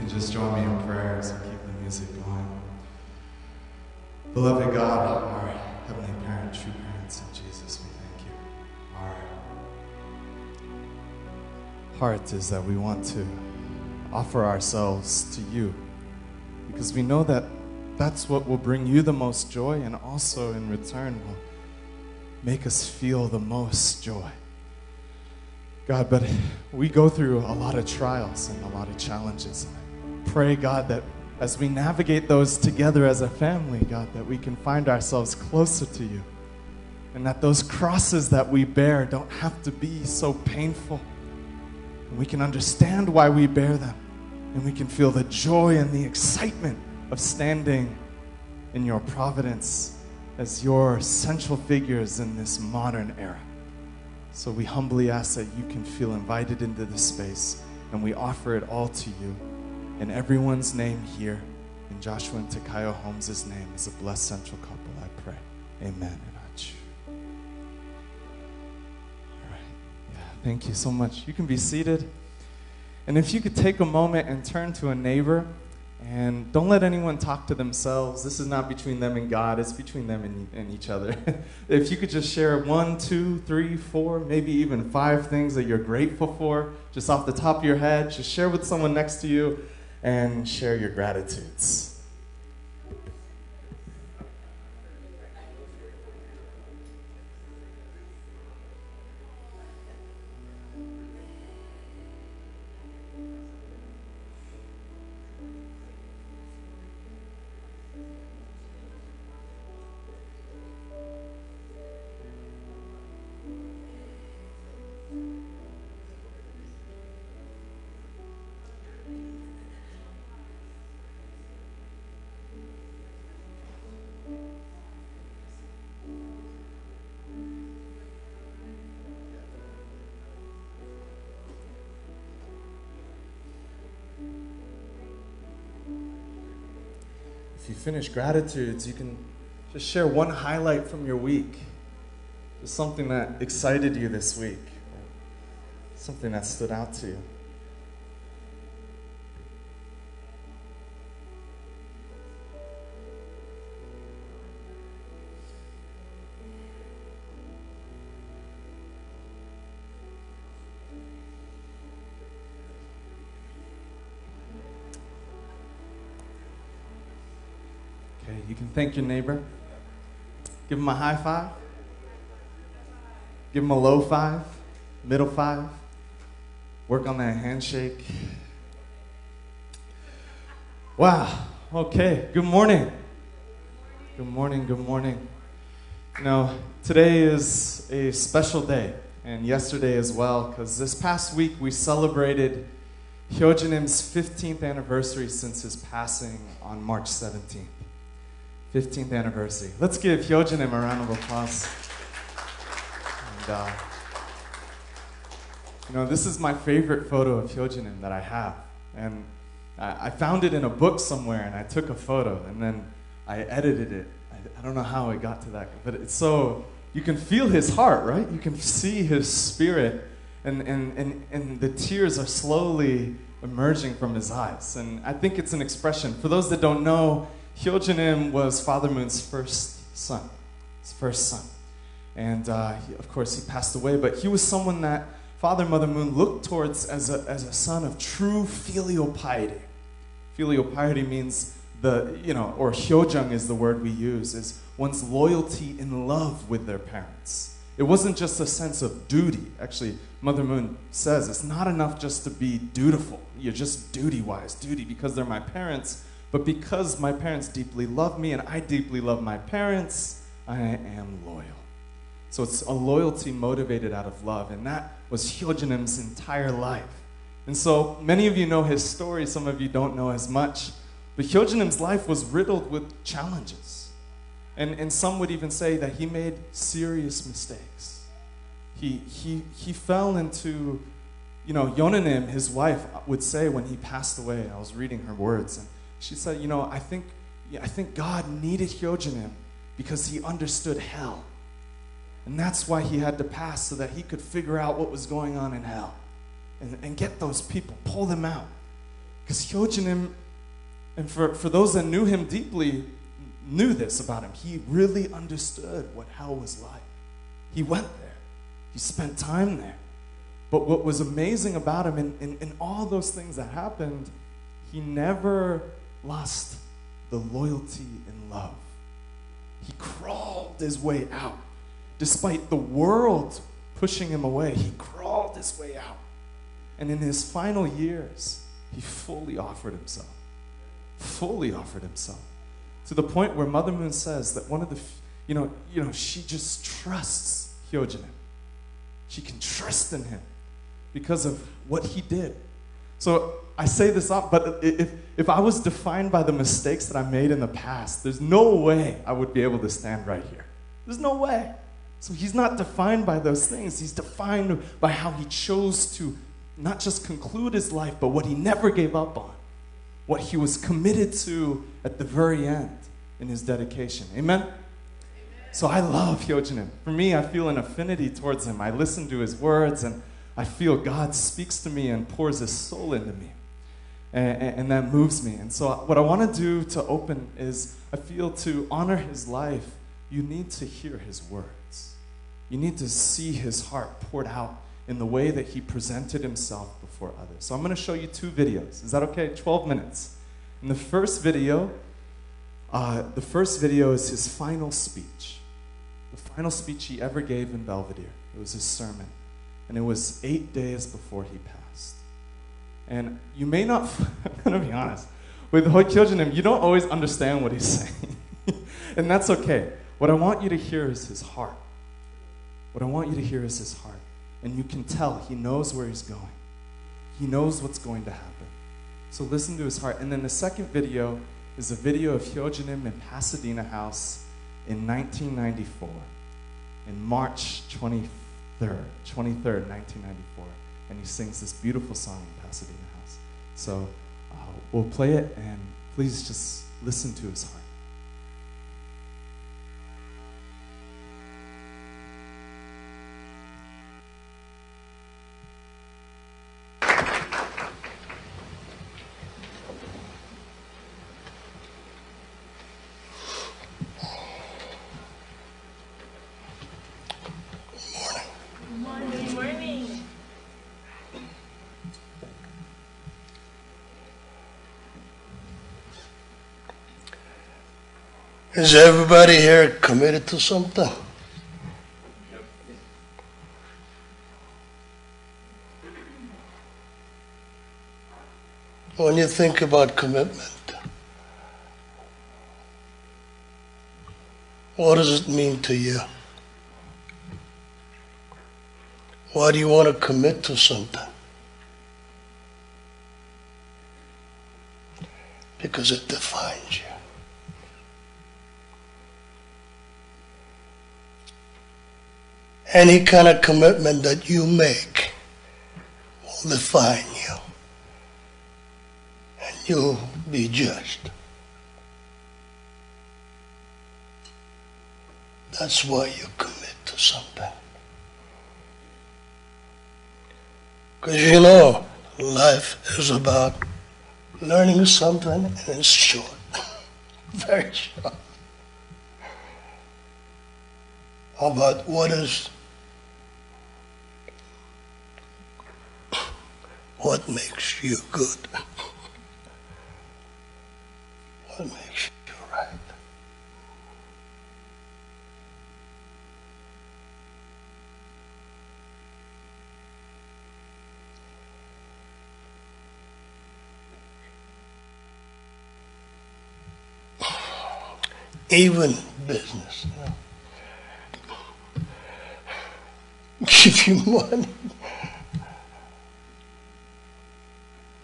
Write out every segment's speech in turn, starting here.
Just join me in prayer as we keep the music going. Beloved God, our Heavenly Parent, true parents in Jesus, we thank you. Our heart is that we want to offer ourselves to you because we know that that's what will bring you the most joy and also in return will make us feel the most joy. God, but we go through a lot of trials and a lot of challenges. Pray, God, that as we navigate those together as a family, God, that we can find ourselves closer to you and that those crosses that we bear don't have to be so painful. And we can understand why we bear them and we can feel the joy and the excitement of standing in your providence as your central figures in this modern era. So we humbly ask that you can feel invited into this space and we offer it all to you. In everyone's name here, in Joshua and Takayo Holmes' name, as a blessed central couple, I pray. Amen and ach. All right. Yeah, thank you so much. You can be seated. And if you could take a moment and turn to a neighbor, and don't let anyone talk to themselves. This is not between them and God. It's between them and each other. If you could just share 1, 2, 3, 4, maybe even 5 things that you're grateful for, just off the top of your head, just share with someone next to you and share your gratitudes. If you finish gratitudes, you can just share one highlight from your week. Just something that excited you this week. Something that stood out to you. You can thank your neighbor. Give him a high five. Give him a low 5, middle 5. Work on that handshake. Wow. Okay. Good morning. Good morning. Good morning. You know, today is a special day, and yesterday as well, because this past week we celebrated Hyojinim's 15th anniversary since his passing on March 17th. 15th anniversary. Let's give Hyojinim a round of applause. And, you know, this is my favorite photo of Hyojinim that I have. And I found it in a book somewhere, and I took a photo, and then I edited it. I don't know how I got to that, but it's so, you can feel his heart, right? You can see his spirit, and the tears are slowly emerging from his eyes. And I think it's an expression. For those that don't know, Hyojinim was Father Moon's first son, his first son. And of course he passed away, but he was someone that Father and Mother Moon looked towards as a son of true filial piety. Filial piety means or hyojung is the word we use, is one's loyalty in love with their parents. It wasn't just a sense of duty. Actually, Mother Moon says it's not enough just to be dutiful. You're just duty-wise, duty because they're my parents. But because my parents deeply love me and I deeply love my parents, I am loyal. So it's a loyalty motivated out of love, and that was Hyojinim's entire life. And so many of you know his story, some of you don't know as much, but Hyojinim's life was riddled with challenges. And some would even say that he made serious mistakes. He fell into, Yonanim, his wife, would say when he passed away, I was reading her words, and she said, I think God needed Hyojinim because he understood hell. And that's why he had to pass, so that he could figure out what was going on in hell and get those people, pull them out. Because Hyojinim, and for those that knew him deeply, knew this about him. He really understood what hell was like. He went there. He spent time there. But what was amazing about him in all those things that happened, he never lost the loyalty and love. He crawled his way out. Despite the world pushing him away, he crawled his way out. And in his final years, he fully offered himself. Fully offered himself. To the point where Mother Moon says that one of the, she just trusts Hyojinim. She can trust in him because of what he did. So I say this up, but if I was defined by the mistakes that I made in the past, there's no way I would be able to stand right here. There's no way. So he's not defined by those things. He's defined by how he chose to not just conclude his life, but what he never gave up on. What he was committed to at the very end in his dedication. Amen? So I love Hyojinim. For me, I feel an affinity towards him. I listen to his words, and I feel God speaks to me and pours his soul into me. And that moves me. And so what I want to do to open is, I feel to honor his life, you need to hear his words. You need to see his heart poured out in the way that he presented himself before others. So I'm going to show you 2 videos. Is that okay? 12 minutes. In the first video is his final speech. The final speech he ever gave in Belvedere. It was his sermon. And it was 8 days before he passed. And you may not, I'm going to be honest, with Hyojinim, you don't always understand what he's saying. And that's okay. What I want you to hear is his heart. What I want you to hear is his heart. And you can tell he knows where he's going. He knows what's going to happen. So listen to his heart. And then the second video is a video of Hyojinim in Pasadena House in 1994, in March 23rd, 1994. And he sings this beautiful song in Pasadena House. So we'll play it, and please just listen to his heart. Is everybody here committed to something? When you think about commitment, what does it mean to you? Why do you want to commit to something? Because it defines you. Any kind of commitment that you make will define you, and you'll be judged. That's why you commit to something. Because life is about learning something, and it's short, very short. About what makes you good? What makes you right? Even business, give you money.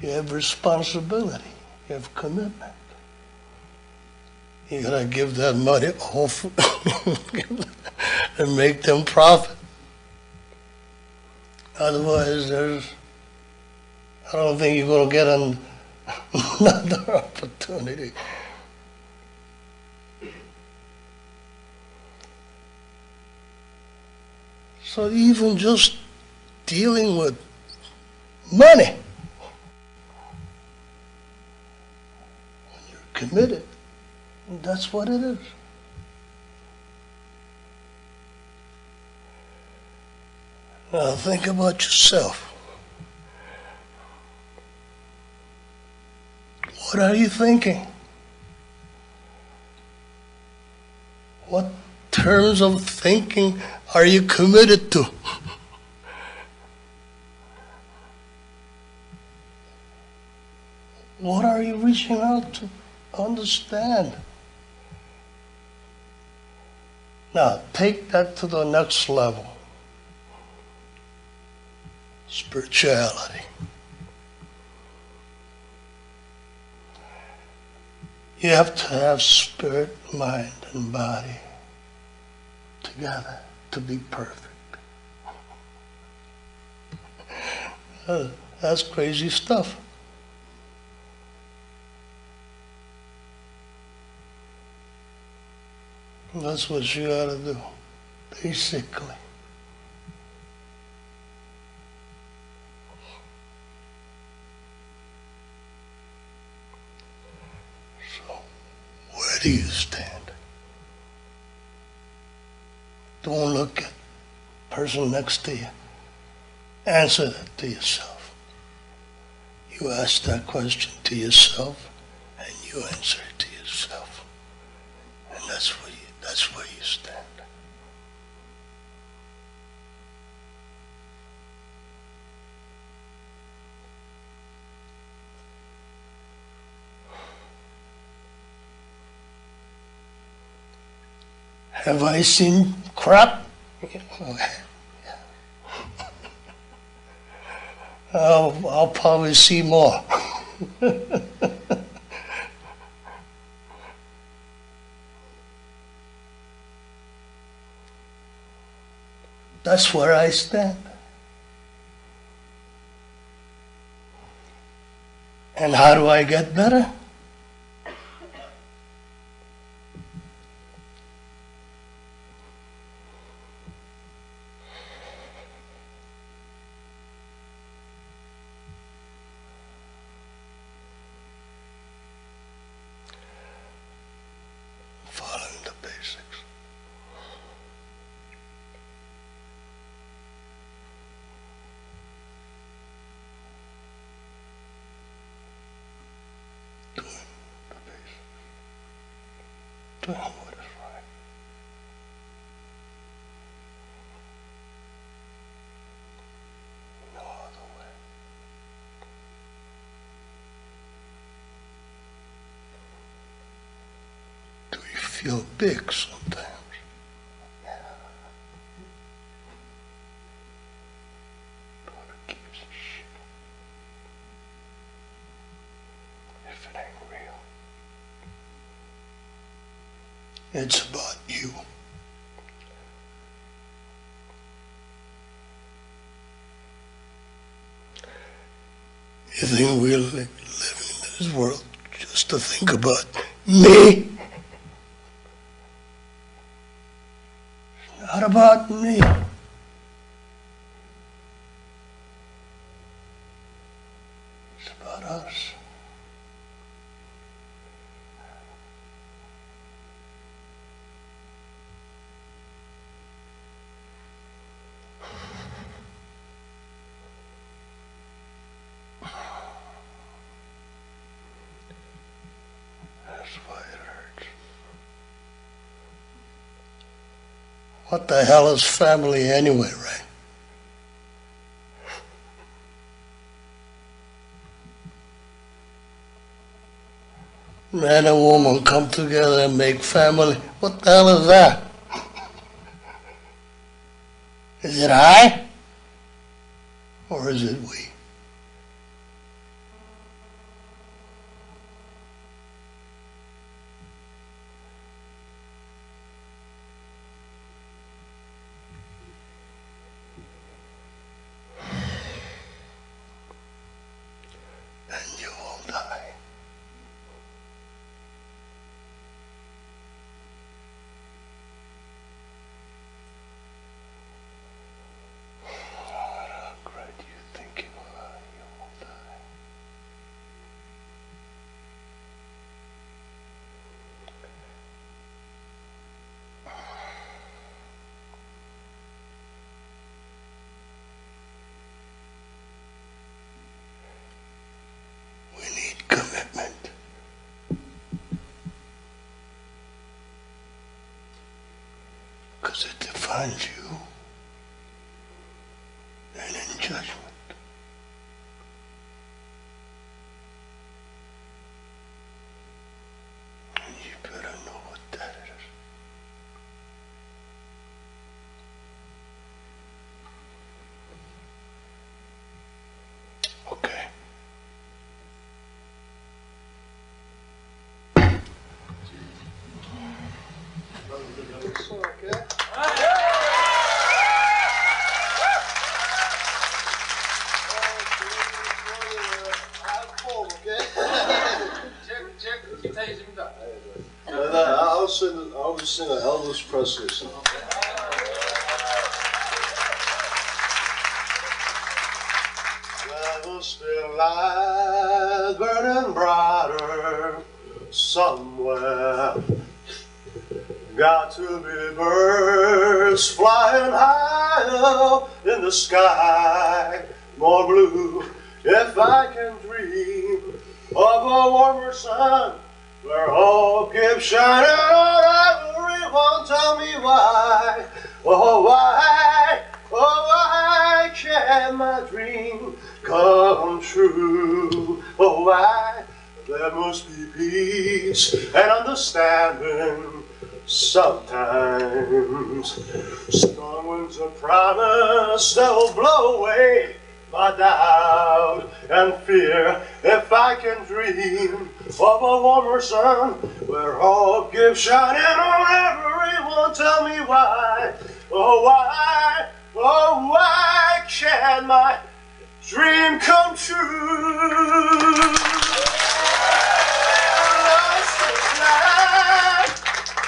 You have responsibility. You have commitment. You gotta give that money off and make them profit. Otherwise, I don't think you're gonna get another opportunity. So even just dealing with money, committed. And that's what it is. Now think about yourself. What are you thinking? What terms of thinking are you committed to? What are you reaching out to understand? Now, take that to the next level. Spirituality. You have to have spirit, mind, and body together to be perfect. That's crazy stuff. That's what you ought to do, basically. So, where do you stand? Don't look at the person next to you. Answer that to yourself. You ask that question to yourself, and you answer it to yourself. And that's where you stand. Have I seen crap? I'll probably see more. That's where I stand. And how do I get better? Following the basics. Doing the basics. Doing what is right. No other way. Do you feel big sometimes? Yeah. But it keeps the shit. If it ain't real. It's about you. You think we're living in this world just to think about me? It's not about me. It's about us. That's why it hurts. What the hell is family anyway, right? Man and woman come together and make family. What the hell is that? Is it I? Or is it we? And you will die. How great you think you are. behind you and in judgment. And you better know what that is. Okay. I'll just sing an Elvis Presley song. There must be a light burning brighter somewhere. Got to be birds flying higher in the sky, more blue. If I can dream of a warmer sun, where hope keeps shining on everyone, tell me why, oh why can't my dream come true? Oh why, there must be peace and understanding sometimes. Strong winds of promise that will blow away my doubt and fear. If I can dream of a warmer sun, where hope gives shining on everyone, tell me why, oh why can't my dream come true? Lost in light,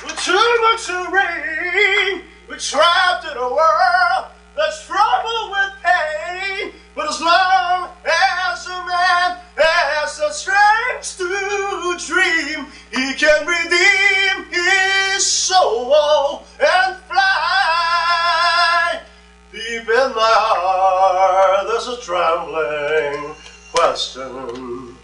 with too much to rain, we're trapped in a world that's troubled with pain. But as long as a man has the strength to dream, he can redeem his soul and fly. Deep in my heart there's a trembling question.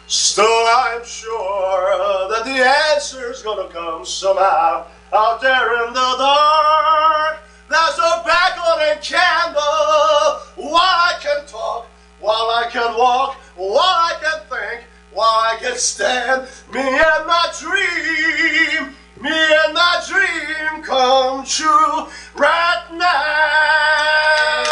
Still I'm sure that the answer's gonna come somehow. Out there in the dark, there's a backlighted candle. While I can talk, while I can walk, while I can think, while I can stand, me and my dream come true right now.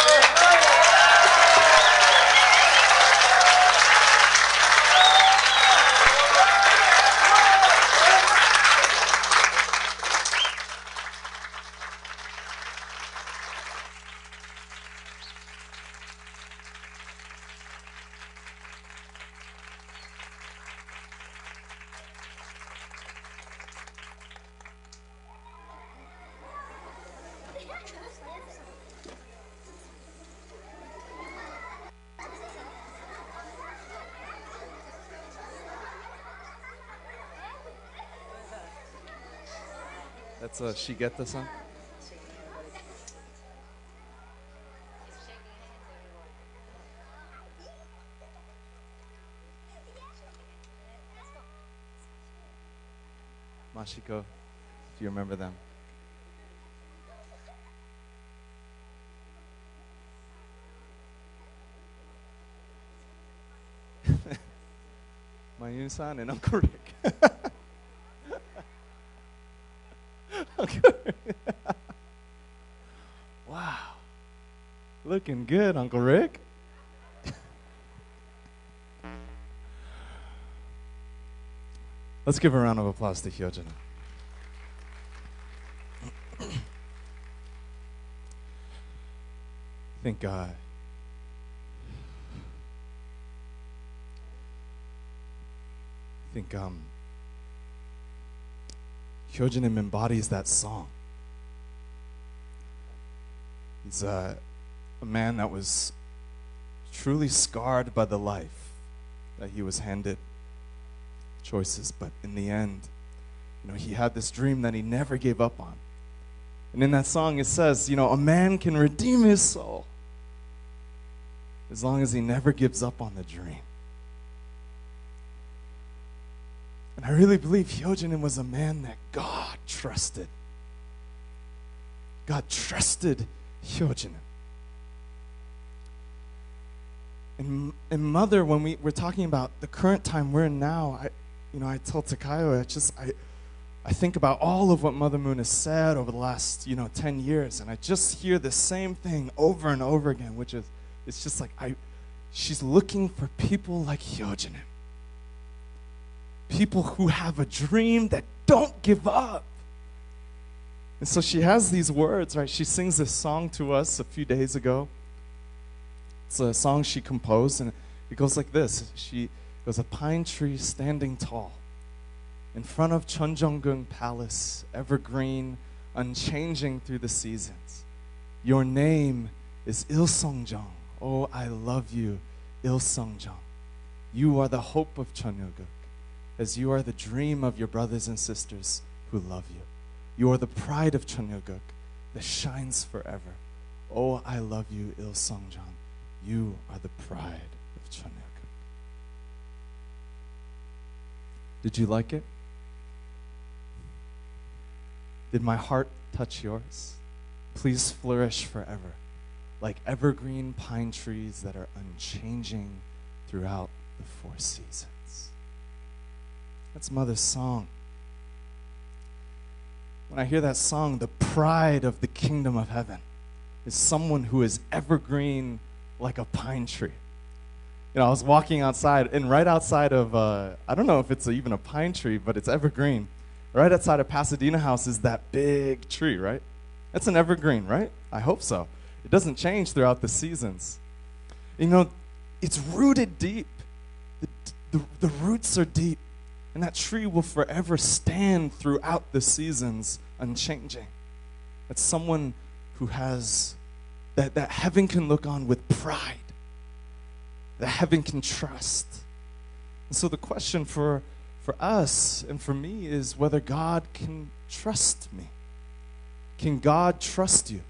That's a She Get This song? Mashiko, if you remember them. Mayun-san and Uncle Rick. Wow. Looking good, Uncle Rick. Let's give a round of applause to Hyojin. Thank God. I think Hyojin embodies that song. He's a man that was truly scarred by the life that he was handed, choices, but in the end, he had this dream that he never gave up on. And in that song it says, a man can redeem his soul as long as he never gives up on the dream. And I really believe Hyojin was a man that God trusted. God trusted Hyojin. And Mother, when we're talking about the current time we're in now, I tell Takayo, I think about all of what Mother Moon has said over the last, 10 years, and I just hear the same thing over and over again, which is, it's just like, she's looking for people like Hyojin. People who have a dream that don't give up. And so she has these words, right? She sings this song to us a few days ago. It's a song she composed, and it goes like this. She goes, a pine tree standing tall in front of Cheonjeonggung Palace, evergreen, unchanging through the seasons. Your name is Il-sung-jung. Oh, I love you, Il-sung-jung. You are the hope of Cheonjeonggung, as you are the dream of your brothers and sisters who love you. You are the pride of Cheonjeonggung that shines forever. Oh, I love you, Il-sung-jung. You are the pride of Cheonjeonggung. Did you like it? Did my heart touch yours? Please flourish forever, like evergreen pine trees that are unchanging throughout the 4 seasons. That's Mother's song. When I hear that song, the pride of the kingdom of heaven is someone who is evergreen like a pine tree. I was walking outside, and right outside of, I don't know if it's even a pine tree, but it's evergreen. Right outside of Pasadena House is that big tree, right? That's an evergreen, right? I hope so. It doesn't change throughout the seasons. It's rooted deep. The roots are deep, and that tree will forever stand throughout the seasons, unchanging. That's someone who has, that heaven can look on with pride, that heaven can trust. And so the question for us and for me is whether God can trust me. Can God trust you?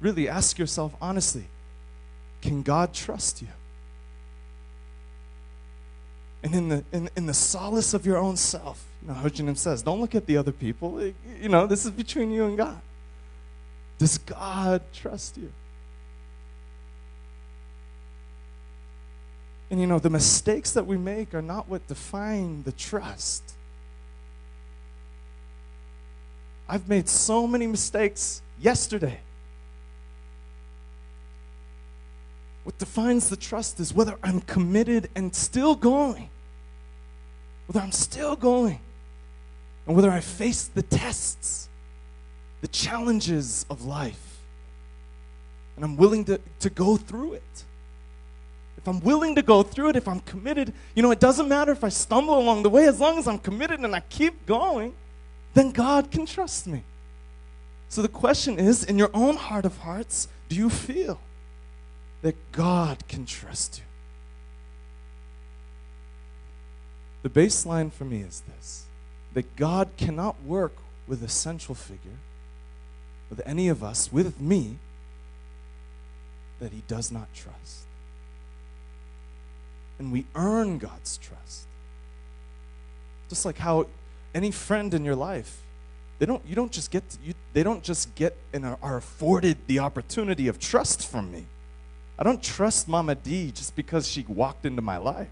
Really ask yourself honestly, can God trust you? And in the solace of your own self, Hyojin says, don't look at the other people. This is between you and God. Does God trust you? And the mistakes that we make are not what define the trust. I've made so many mistakes yesterday. What defines the trust is whether I'm committed and still going. Whether I'm still going. And whether I face the tests, the challenges of life. And I'm willing to go through it. If I'm willing to go through it, if I'm committed, it doesn't matter if I stumble along the way, as long as I'm committed and I keep going, then God can trust me. So the question is, in your own heart of hearts, do you feel that God can trust you? The baseline for me is this, that God cannot work with a central figure, with any of us, with me, that he does not trust. And we earn God's trust. Just like how any friend in your life, they don't just get and are afforded the opportunity of trust from me. I don't trust Mama D just because she walked into my life.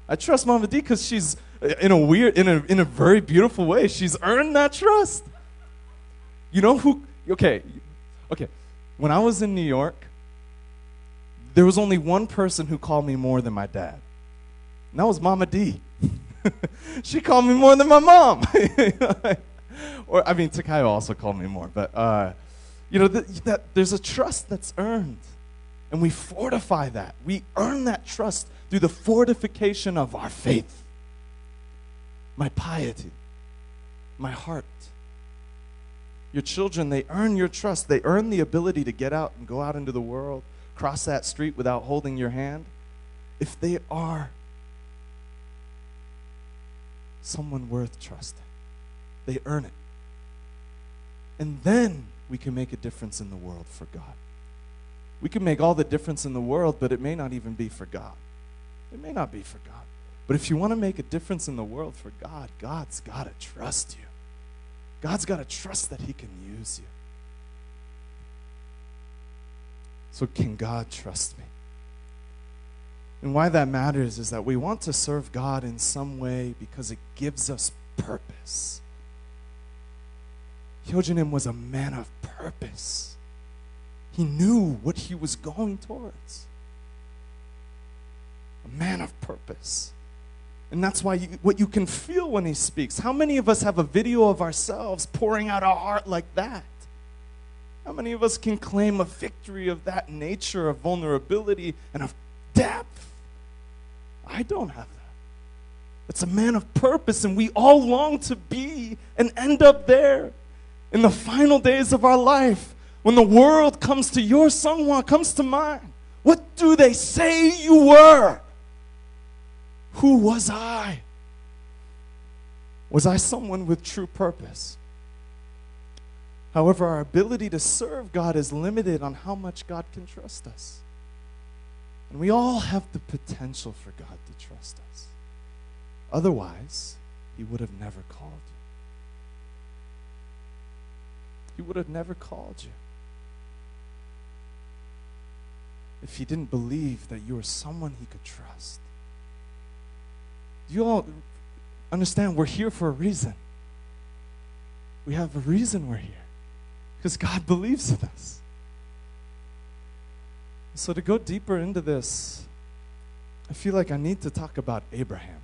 I trust Mama D because she's in a very beautiful way. She's earned that trust. Okay. When I was in New York, there was only one person who called me more than my dad. And that was Mama D. She called me more than my mom. Takayo also called me more. But, that there's a trust that's earned. And we fortify that. We earn that trust through the fortification of our faith. My piety. My heart. Your children, they earn your trust. They earn the ability to get out and go out into the world, cross that street without holding your hand. If they are someone worth trusting, they earn it. And then we can make a difference in the world for God. We can make all the difference in the world, but it may not even be for God. It may not be for God. But if you want to make a difference in the world for God, God's got to trust you. God's got to trust that he can use you. So can God trust me? And why that matters is that we want to serve God in some way because it gives us purpose. Hyojinim was a man of purpose. He knew what he was going towards. A man of purpose. And that's why what you can feel when he speaks. How many of us have a video of ourselves pouring out our heart like that? How many of us can claim a victory of that nature, of vulnerability and of depth? I don't have that. It's a man of purpose, and we all long to be and end up there in the final days of our life. When the world comes to your Sungwa, comes to mine, what do they say you were? Who was I? Was I someone with true purpose? However, our ability to serve God is limited on how much God can trust us. And we all have the potential for God to trust us. Otherwise, he would have never called you. He would have never called you if he didn't believe that you were someone he could trust. Do you all understand? We're here for a reason. We have a reason we're here. Because God believes in us. So to go deeper into this, I feel like I need to talk about Abraham.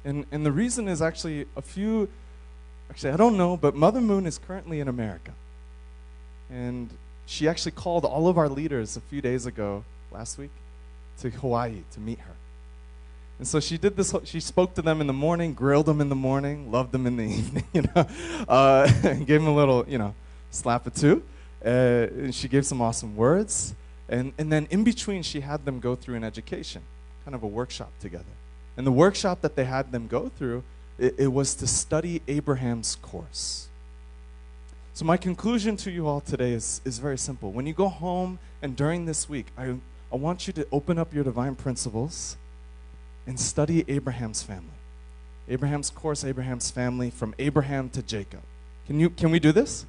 And the reason is actually I don't know, but Mother Moon is currently in America. And she actually called all of our leaders a few days ago, last week, to Hawaii to meet her. And so she did this. She spoke to them in the morning, grilled them in the morning, loved them in the evening, and gave them a little, slap or two. And she gave some awesome words. And then in between, she had them go through an education, kind of a workshop together. And the workshop that they had them go through, it was to study Abraham's course. So my conclusion to you all today is very simple. When you go home and during this week, I want you to open up your divine principles and study Abraham's family. Abraham's course, Abraham's family, from Abraham to Jacob. Can we do this?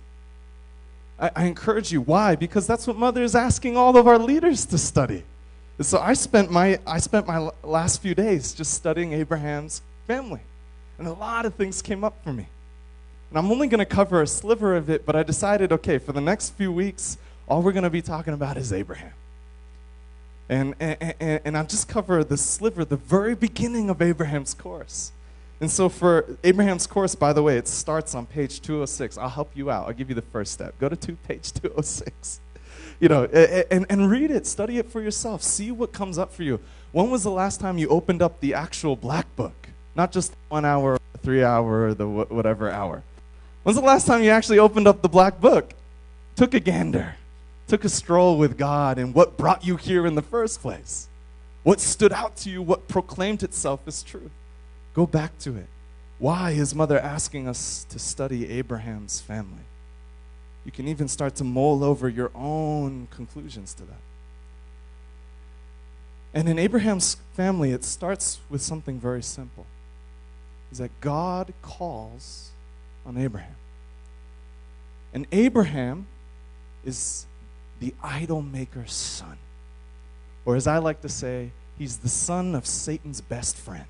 I encourage you. Why? Because that's what Mother is asking all of our leaders to study. And so I spent my last few days just studying Abraham's family. And a lot of things came up for me. And I'm only going to cover a sliver of it, but I decided, okay, for the next few weeks, all we're going to be talking about is Abraham. And I'll just cover the sliver, the very beginning of Abraham's course. And so for Abraham's course, by the way, it starts on page 206. I'll help you out. I'll give you the first step. Go to page 206. And read it. Study it for yourself. See what comes up for you. When was the last time you opened up the actual black book? Not just 1 hour, 3 hour, or the whatever hour. When's the last time you actually opened up the black book? Took a gander. Took a stroll with God and what brought you here in the first place. What stood out to you, what proclaimed itself as truth. Go back to it. Why is Mother asking us to study Abraham's family? You can even start to mull over your own conclusions to that. And in Abraham's family, it starts with something very simple. Is that God calls on Abraham. And Abraham is the idol maker's son. Or as I like to say, he's the son of Satan's best friend.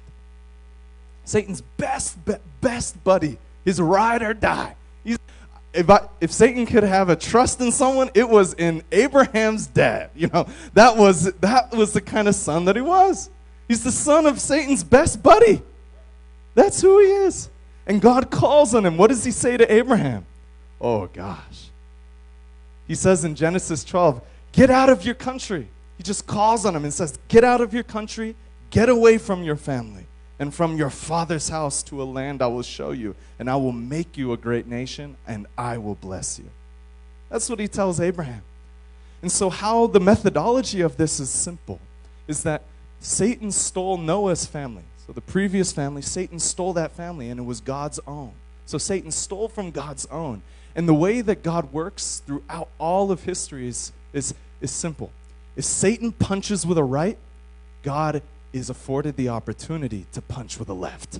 Satan's best buddy. His ride or die. If Satan could have a trust in someone, it was in Abraham's dad. That was the kind of son that he was. He's the son of Satan's best buddy. That's who he is. And God calls on him. What does he say to Abraham? Oh, gosh. He says in Genesis 12, get out of your country. He just calls on him and says, get out of your country, get away from your family and from your father's house to a land I will show you, and I will make you a great nation, and I will bless you. That's what he tells Abraham. And so how the methodology of this is simple, is that Satan stole Noah's family. So the previous family, Satan stole that family, and it was God's own. So Satan stole from God's own. And the way that God works throughout all of history is simple. If Satan punches with a right, God is afforded the opportunity to punch with a left.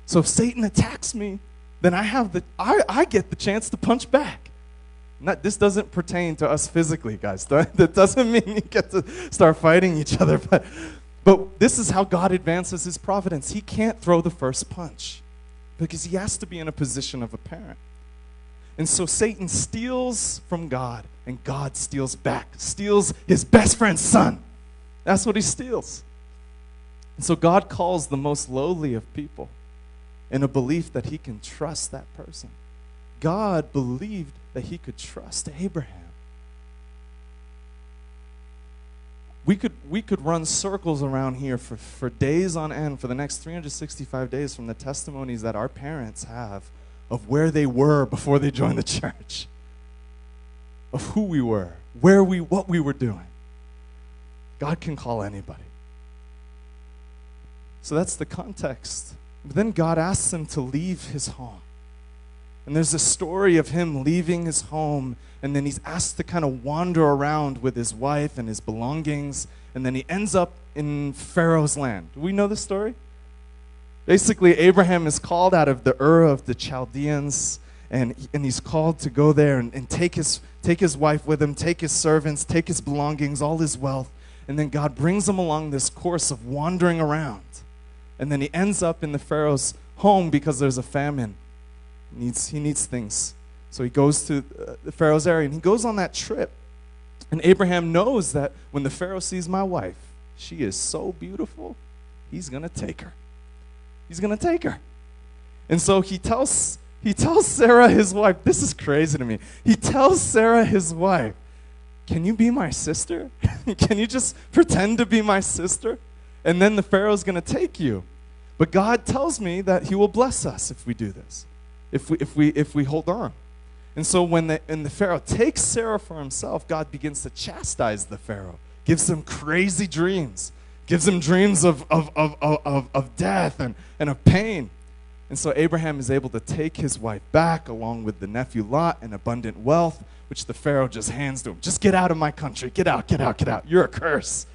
So if Satan attacks me, then I get the chance to punch back. This doesn't pertain to us physically, guys. That doesn't mean you get to start fighting each other. But this is how God advances his providence. He can't throw the first punch because he has to be in a position of a parent. And so Satan steals from God, and God steals back, steals his best friend's son. That's what he steals. And so God calls the most lowly of people in a belief that he can trust that person. God believed that he could trust Abraham. We could run circles around here for days on end, for the next 365 days, from the testimonies that our parents have of where they were before they joined the church, of who we were, what we were doing. God can call anybody. So that's the context. But then God asks him to leave his home. And there's a story of him leaving his home, and then he's asked to kind of wander around with his wife and his belongings, and then he ends up in Pharaoh's land. Do we know this story? Basically, Abraham is called out of the Ur of the Chaldeans, and he's called to go there and take his wife with him, take his servants, take his belongings, all his wealth, and then God brings him along this course of wandering around. And then he ends up in the Pharaoh's home because there's a famine. He needs things. So he goes to the Pharaoh's area, and he goes on that trip. And Abraham knows that when the Pharaoh sees my wife, she is so beautiful, he's going to take her. He's going to take her. And so he tells Sarah, his wife, this is crazy to me. He tells Sarah, his wife, can you be my sister? Can you just pretend to be my sister? And then the Pharaoh's going to take you. But God tells me that he will bless us if we do this, if we hold on. And so when the Pharaoh takes Sarah for himself, God begins to chastise the Pharaoh, gives him crazy dreams, gives him dreams of death and of pain. And so Abraham is able to take his wife back along with the nephew Lot and abundant wealth, which the Pharaoh just hands to him. Just get out of my country. Get out, get out, get out. You're a curse.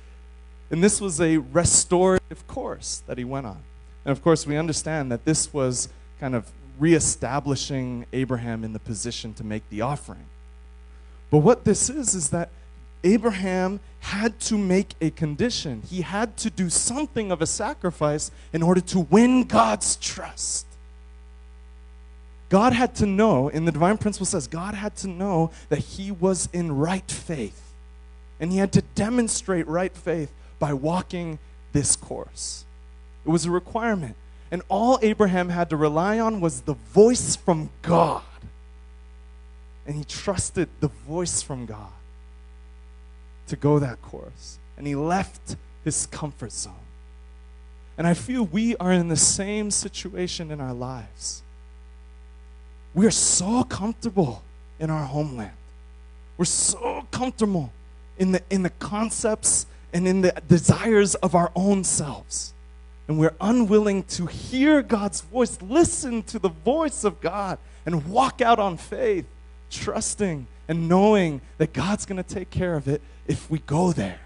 And this was a restorative course that he went on. And of course, we understand that this was kind of reestablishing Abraham in the position to make the offering. But what this is that Abraham had to make a condition. He had to do something of a sacrifice in order to win God's trust. God had to know, in the divine principle says, God had to know that he was in right faith. And he had to demonstrate right faith by walking this course. It was a requirement. And all Abraham had to rely on was the voice from God. And he trusted the voice from God to go that course. And he left his comfort zone. And I feel we are in the same situation in our lives. We are so comfortable in our homeland. We're so comfortable in the concepts and in the desires of our own selves. And we're unwilling to hear God's voice, listen to the voice of God, and walk out on faith, trusting and knowing that God's going to take care of it if we go there.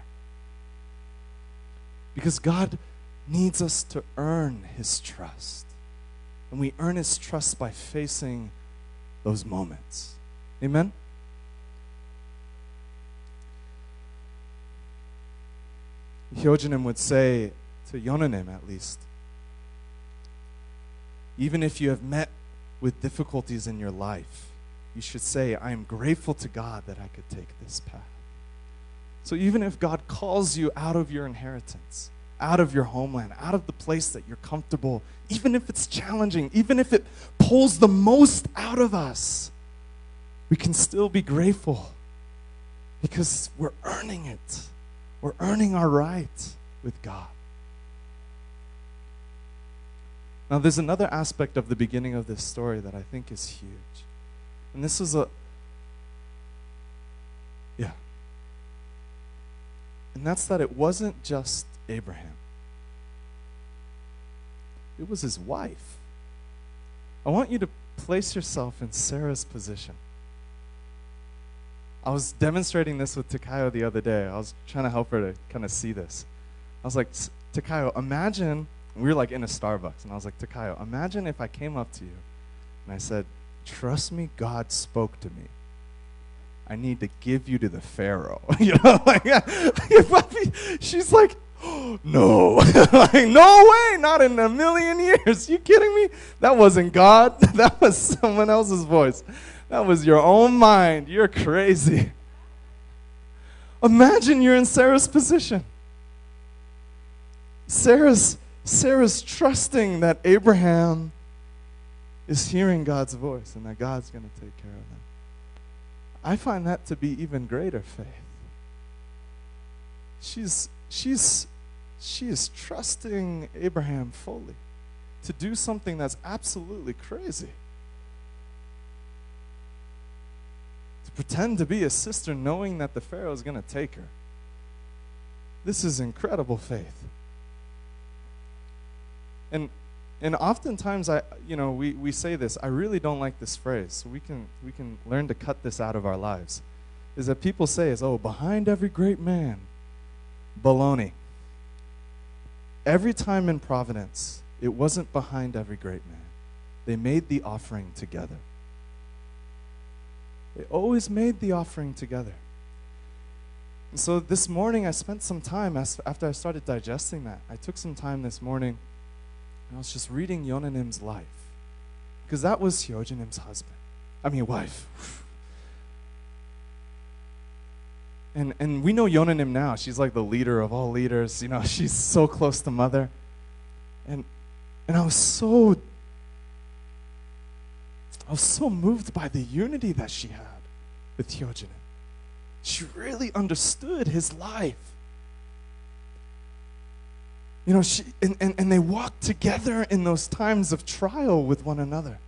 Because God needs us to earn his trust. And we earn his trust by facing those moments. Amen? Hyojinim would say, to Yonanim at least, even if you have met with difficulties in your life, you should say, I am grateful to God that I could take this path. So even if God calls you out of your inheritance, out of your homeland, out of the place that you're comfortable, even if it's challenging, even if it pulls the most out of us, we can still be grateful because we're earning it. We're earning our right with God. Now, there's another aspect of the beginning of this story that I think is huge. And this is And that's that it wasn't just Abraham. It was his wife. I want you to place yourself in Sarah's position. I was demonstrating this with Takayo the other day. I was trying to help her to kind of see this. I was like, Takayo, imagine, we were like in a Starbucks, and I was like, Takayo, imagine if I came up to you And I said, trust me, God spoke to me. I need to give you to the Pharaoh. She's like, oh, no. Like, no way, not in a million years. You kidding me? That wasn't God. That was someone else's voice. That was your own mind. You're crazy. Imagine you're in Sarah's position. Sarah's trusting that Abraham is hearing God's voice and that God's going to take care of them. I find that to be even greater faith. She is trusting Abraham fully to do something that's absolutely crazy. To pretend to be a sister knowing that the Pharaoh is going to take her. This is incredible faith. And oftentimes we say this. I really don't like this phrase. So we can learn to cut this out of our lives. Is that people say behind every great man. Baloney. Every time in Providence, it wasn't behind every great man. They made the offering together. They always made the offering together. And so this morning I spent some time, after I started digesting that, I took some time this morning and I was just reading Yonanim's life. Because that was Hyojanim's wife. And we know Yonanim now. She's like the leader of all leaders. She's so close to Mother. And I was so moved by the unity that she had with Hyojanim. She really understood his life. And they walked together in those times of trial with one another.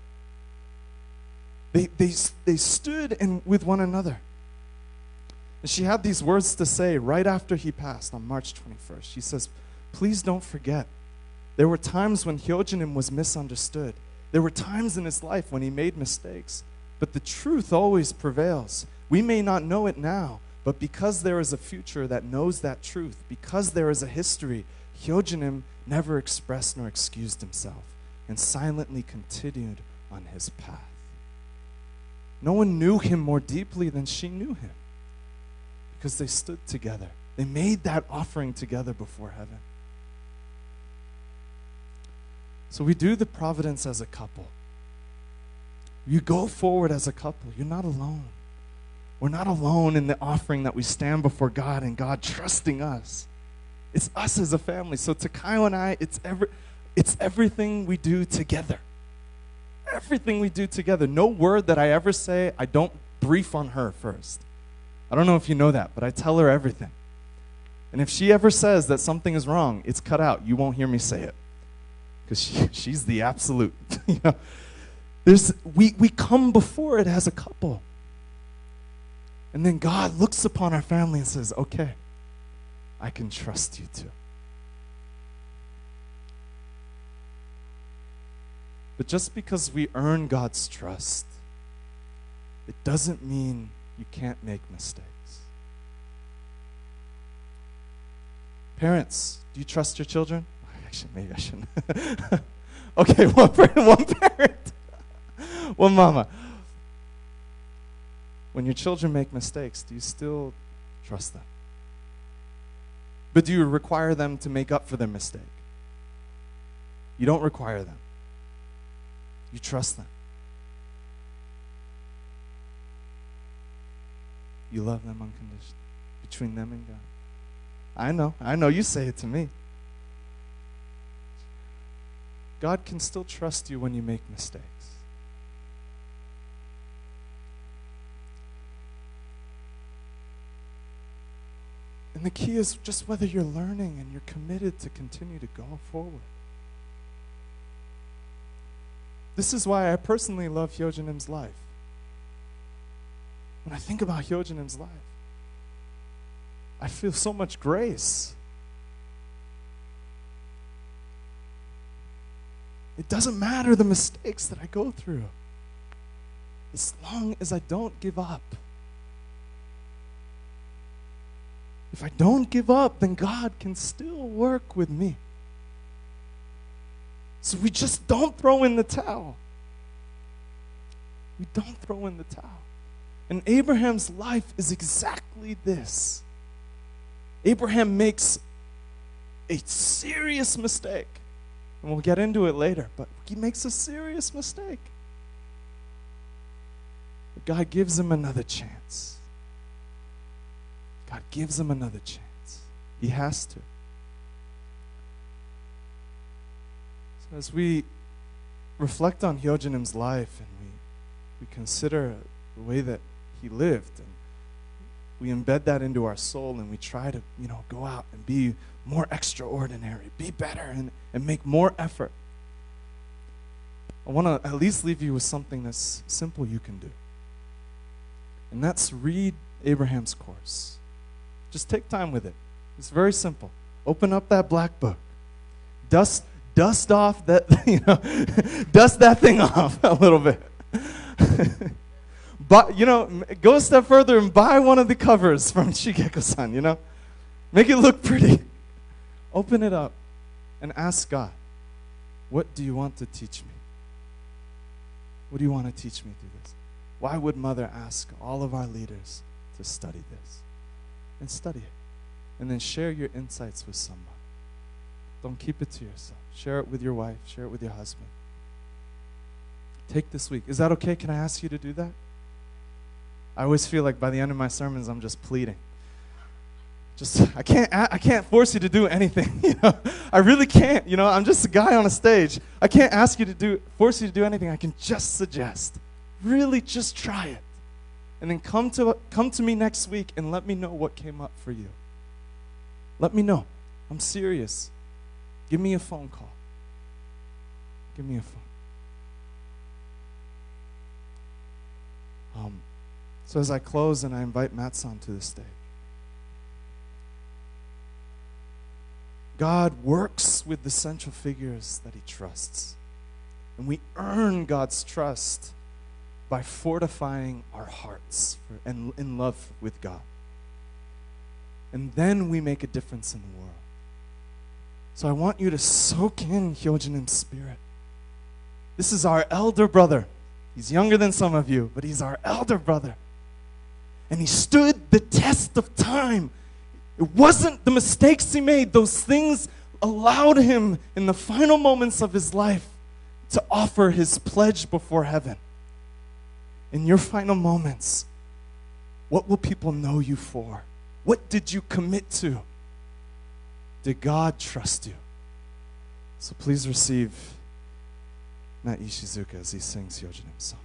They stood with one another. And she had these words to say right after he passed on March 21st. She says, please don't forget, there were times when Hyojanim was misunderstood. There were times in his life when he made mistakes. But the truth always prevails. We may not know it now, but because there is a future that knows that truth, because there is a history, Hyojanim never expressed nor excused himself and silently continued on his path. No one knew him more deeply than she knew him because they stood together. They made that offering together before heaven. So we do the providence as a couple. You go forward as a couple. You're not alone. We're not alone in the offering that we stand before God and God trusting us. It's us as a family. So to Kyle and I, it's everything we do together. Everything we do together. No word that I ever say, I don't brief on her first. I don't know if you know that, but I tell her everything. And if she ever says that something is wrong, it's cut out. You won't hear me say it. Because she's the absolute. We come before it as a couple. And then God looks upon our family and says, okay, I can trust you too. But just because we earn God's trust, it doesn't mean you can't make mistakes. Parents, do you trust your children? Actually, maybe I shouldn't. Okay, one parent, one mama. When your children make mistakes, do you still trust them? But do you require them to make up for their mistake? You don't require them. You trust them. You love them unconditionally, between them and God. I know, you say it to me. God can still trust you when you make mistakes. And the key is just whether you're learning and you're committed to continue to go forward. This is why I personally love Hyojanim's life. When I think about Hyojanim's life, I feel so much grace. It doesn't matter the mistakes that I go through, as long as I don't give up. If I don't give up, then God can still work with me. So we just don't throw in the towel. We don't throw in the towel. And Abraham's life is exactly this. Abraham makes a serious mistake. And we'll get into it later, but he makes a serious mistake. But God gives him another chance. God gives him another chance. He has to. So as we reflect on Hyojanim's life and we consider the way that he lived, and we embed that into our soul, and we try to, go out and be more extraordinary, be better, and make more effort. I want to at least leave you with something that's simple you can do. And that's read Abraham's course. Just take time with it. It's very simple. Open up that black book. Dust off that, dust that thing off a little bit. But, go a step further and buy one of the covers from Shigeko-san, Make it look pretty. Open it up and ask God, what do you want to teach me? What do you want to teach me through this? Why would Mother ask all of our leaders to study this? And study it. And then share your insights with someone. Don't keep it to yourself. Share it with your wife. Share it with your husband. Take this week. Is that okay? Can I ask you to do that? I always feel like by the end of my sermons, I'm just pleading. I can't force you to do anything. I really can't. I'm just a guy on a stage. I can't ask you to force you to do anything. I can just suggest. Really, just try it, and then come to me next week and let me know what came up for you. Let me know. I'm serious. Give me a phone call. Give me a phone. So as I close and I invite Matt-san to the stage. God works with the central figures that he trusts. And we earn God's trust by fortifying our hearts and in love with God. And then we make a difference in the world. So I want you to soak in Hyojanim's spirit. This is our elder brother. He's younger than some of you, but he's our elder brother. And he stood the test of time. It wasn't the mistakes he made. Those things allowed him in the final moments of his life to offer his pledge before heaven. In your final moments, what will people know you for? What did you commit to? Did God trust you? So please receive Matt Ishizuka as he sings Hyojanim's song.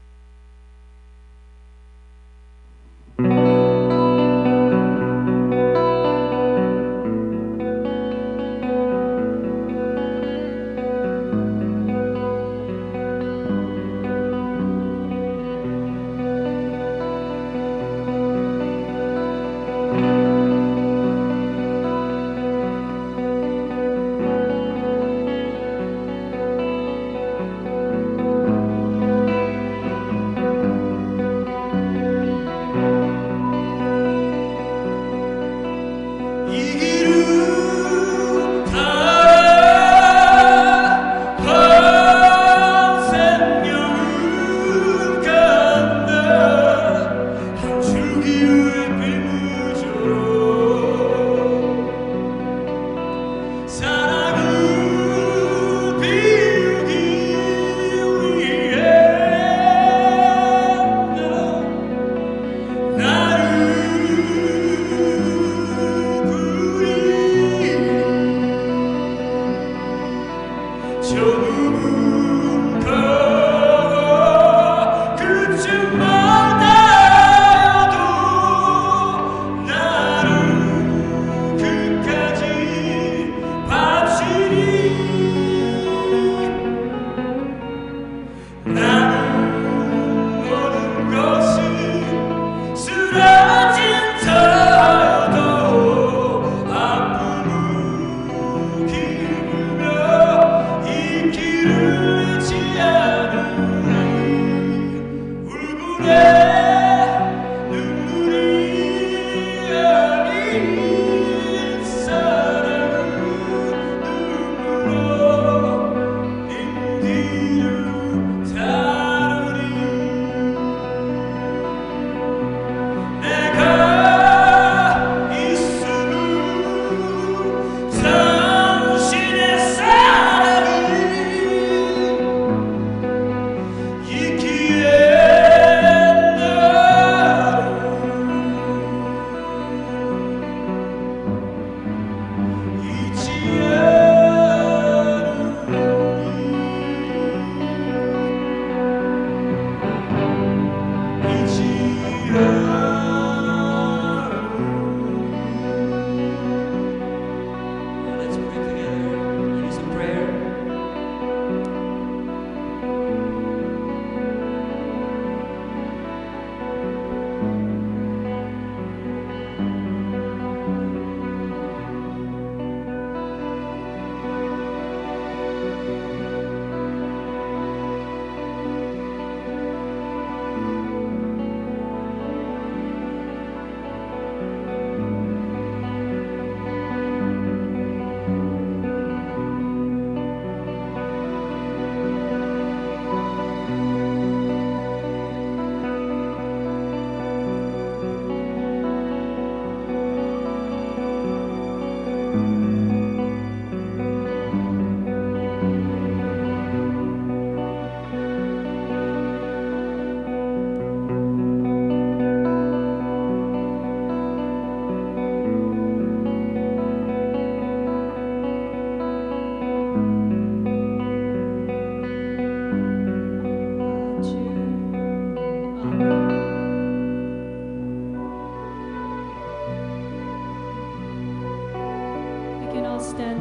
you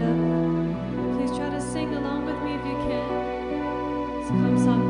up. Please try to sing along with me if you can. It's Come Song